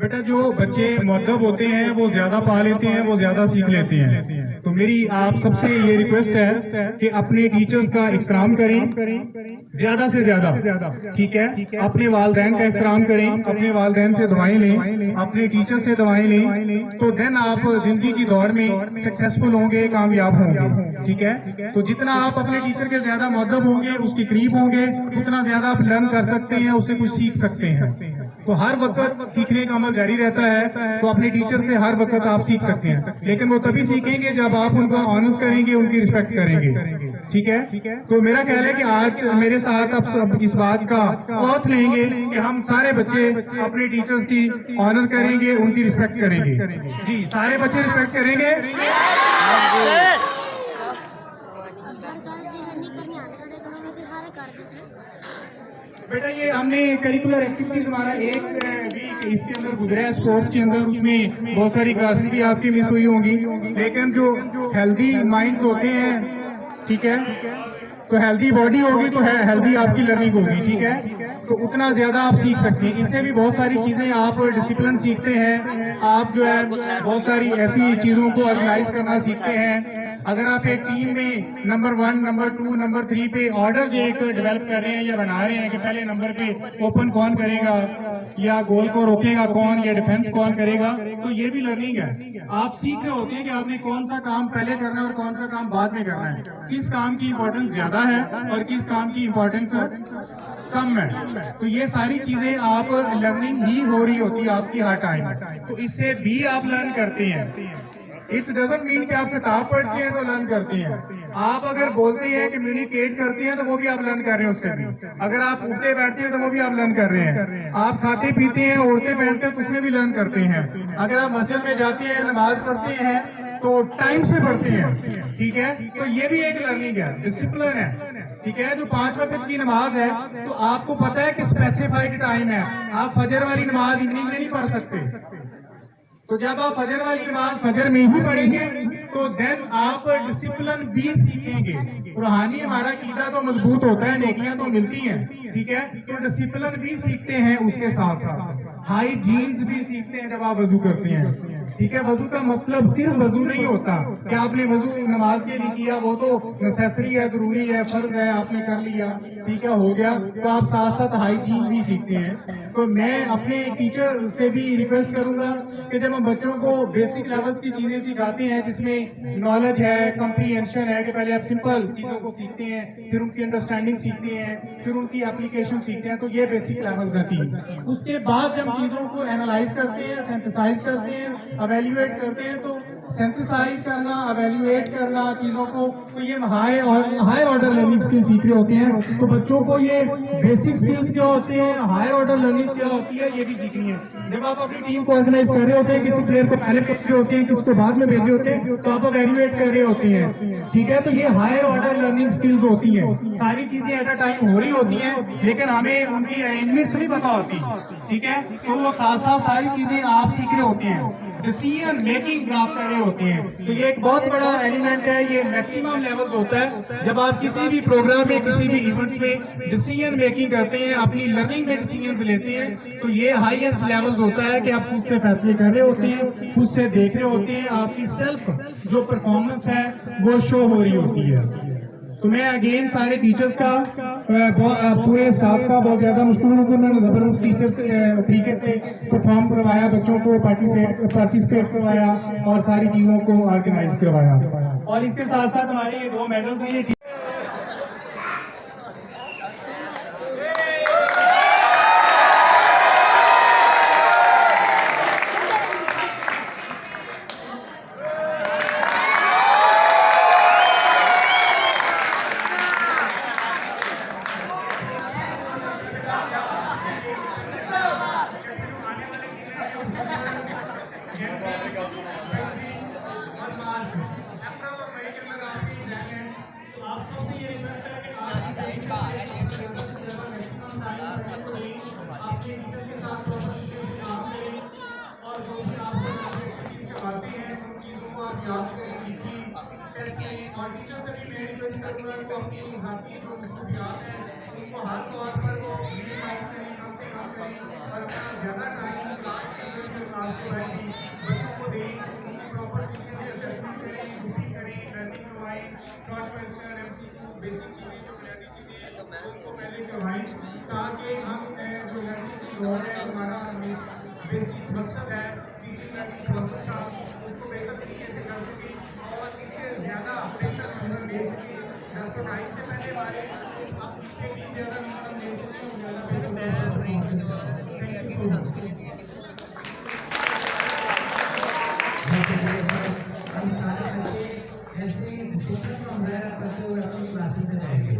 बेटा जो बच्चे मुअद्दब होते हैं वो ज्यादा पा लेते हैं, वो ज्यादा सीख लेते हैं। तो मेरी आप सबसे ये रिक्वेस्ट है कि अपने टीचर्स का एहतराम करें ज्यादा से ज्यादा, ठीक है। अपने वालदैन का एहतराम करें, अपने वालदैन से दुआएं लें, अपने टीचर से दुआएं लें, तो देन आप जिंदगी की दौड़ में सक्सेसफुल होंगे, कामयाब होंगे, ठीक है। तो जितना आप अपने टीचर के ज्यादा मुअद्दब होंगे, उसके करीब होंगे, उतना ज्यादा आप लर्न कर सकते हैं, उससे कुछ सीख सकते हैं। तो हर वक्त सीखने का अमल जारी रहता है, तो अपने टीचर से हर वक्त आप सीख सकते हैं, लेकिन वो तभी सीखेंगे जब आप उनको ऑनर्स करेंगे, उनकी रिस्पेक्ट करेंगे, ठीक है। तो मेरा ख्याल है कि आज मेरे साथ आप सब इस बात का औथ लेंगे कि हम सारे बच्चे अपने टीचर्स की ऑनर करेंगे, उनकी रिस्पेक्ट करेंगे। जी, सारे बच्चे रिस्पेक्ट करेंगे। बेटा ये हमने करिकुलर एक्टिविटीज हमारा एक वीक इसके अंदर गुजरा है स्पोर्ट्स के अंदर, उसमें बहुत सारी क्लासेस भी आपकी मिस हुई होंगी, लेकिन जो हेल्दी माइंड होते हैं, ठीक है, तो हेल्दी बॉडी होगी तो हेल्दी आपकी लर्निंग होगी, ठीक है। तो उतना ज्यादा आप सीख सकते हैं। इससे भी बहुत सारी चीजें आप डिसिप्लिन सीखते हैं, आप जो है बहुत सारी ऐसी चीजों को ऑर्गेनाइज करना सीखते हैं। अगर आप एक टीम में नंबर 1, नंबर 2, नंबर 3 पे ऑर्डर एक डेवलप कर रहे हैं या बना रहे हैं कि पहले नंबर पे ओपन कौन करेगा, या गोल को रोकेगा कौन, या डिफेंस कौन करेगा, तो ये भी लर्निंग है। आप सीख रहे होते हैं कि आपने कौन सा काम पहले करना है और कौन सा काम बाद में करना है, किस काम की इंपॉर्टेंस ज्यादा है और किस काम की इंपॉर्टेंस कम है। तो ये सारी चीजें आप लर्निंग ही हो रही होती है आपकी हर टाइम, तो इससे भी आप लर्न करते हैं। इट्स डजंट मीन कि आप किताब पढ़ते हैं तो लर्न करते हैं। आप अगर बोलते हैं, कम्युनिकेट करते हैं, तो वो भी आप लर्न कर रहे हैं उससे भी। अगर आप उठते बैठते हैं तो वो भी आप लर्न कर रहे हैं। आप खाते पीते हैं, उड़ते बैठते हैं, तो उसमें भी लर्न करते हैं। अगर आप मस्जिद में जाते हैं, नमाज पढ़ते हैं, तो टाइम से पढ़ते हैं, ठीक है, तो ये भी एक लर्निंग है, डिसिप्लिन है, ठीक है। जो 5 वक्त की नमाज है, तो आपको पता है कि स्पेसिफाइड टाइम है। आप फजर वाली नमाज इवनिंग में नहीं पढ़ सकते, तो जब आप फजर वाली नमाज फजर में ही पढ़ेंगे तो देन आप डिसिप्लिन भी सीखेंगे। रूहानी हमारा कीदा तो मजबूत होता है, नेकियां तो मिलती हैं, ठीक है, तो डिसिप्लिन भी सीखते हैं। उसके साथ साथ हाइजीन्स भी सीखते हैं जब आप वजू करते हैं, ठीक है। वजू का मतलब सिर्फ वजू नहीं होता कि आपने वजू नमाज के लिए किया, वो तो नेसेसरी है, जरूरी है, फर्ज है, आपने कर लिया, ठीक है, हो गया। तो आप साथ साथ हाइजीन भी सीखते हैं। तो मैं अपने टीचर से भी रिक्वेस्ट करूंगा कि जब हम बच्चों को बेसिक लेवल की चीजें सिखाते हैं, जिसमें नॉलेज है, कॉम्प्रीहेंशन है, कि पहले आप सिंपल चीजों को सीखते हैं, फिर उनकी अंडरस्टैंडिंग सीखते हैं, फिर उनकी एप्लीकेशन सीखते हैं, तो ये बेसिक लेवल रहती है। उसके बाद जब चीजों को एनालाइज करते हैं, सिंथेसाइज करते हैं, एवेल्युएट करते हैं, तो सिंथेसाइज करना, एवेल्युएट करना चीजों को, तो ये हाई ऑर्डर लर्निंग स्किल सीख रहे होते हैं। तो बच्चों को ये बेसिक स्किल्स क्या होते हैं, हायर ऑर्डर लर्निंग क्या होती है, ये भी सीखनी है। जब आप अपनी टीम को ऑर्गेनाइज कर रहे होते हैं, किसी प्लेयर को पहले कर रहे होते हैं, किसको बाद में भेज रहे होते हैं, तो आप एवेल्युएट कर रहे होते हैं, ठीक है। तो ये हायर ऑर्डर लर्निंग स्किल्स होती हैं। सारी चीजें एट अ टाइम हो रही होती हैं, लेकिन हमें उनकी अरेंजमेंट्स नहीं पता होती, ठीक है। तो वो साथ साथ सारी चीजें आप सीख रहे होते हैं, डिसीजन मेकिंग आप कर रहे होते हैं। तो ये एक बहुत बड़ा एलिमेंट है, ये मैक्सिमम लेवल होता है जब आप किसी भी प्रोग्राम में, किसी भी इवेंट्स में डिसीजन मेकिंग करते हैं, अपनी लर्निंग में डिसीजन लेते हैं, तो ये हाईएस्ट लेवल होता है कि आप खुद से फैसले कर रहे होते हैं, खुद से देख रहे होते हैं, आपकी सेल्फ जो परफॉर्मेंस है वो शो हो रही होती है। तो मैं अगेन सारे टीचर्स का, पूरे स्टाफ का बहुत ज्यादा मुश्किल है, उन्होंने जबरदस्त टीचर से तरीके से परफॉर्म करवाया, बच्चों को पार्टिसिपेट करवाया और सारी चीजों को ऑर्गेनाइज करवाया। और इसके साथ साथ हमारे ये 2 मेडल्स हैं, ये क्लास के बाद भी बच्चों को दें, उनको प्रॉपर तरीके से असेसमेंट करें, बुकिंग करें, लर्निंग करवाएं, शॉर्ट क्वेश्चन, MCQ, बेसिक चीज़ें जो बुनियादी चीज़ें हैं उनको पहले करवाएं, ताकि हम जो लर्निंग की दौर है, हमारा बेसिक मकसद है टीचिंग लर्निंग प्रोसेस का, उसको बेहतर तरीके से कर सकें और इससे ज़्यादा बेहतर नंबर ले सकें। 10 से पहले हमारे आप इससे भी ज़्यादा नंबर ले सकते हो, ज़्यादा बेहतर। Thank you so much. हम सारे बच्चे ऐसे डिसिप्लिन में रह करते हुए अपनी क्लासेस में जाएंगे।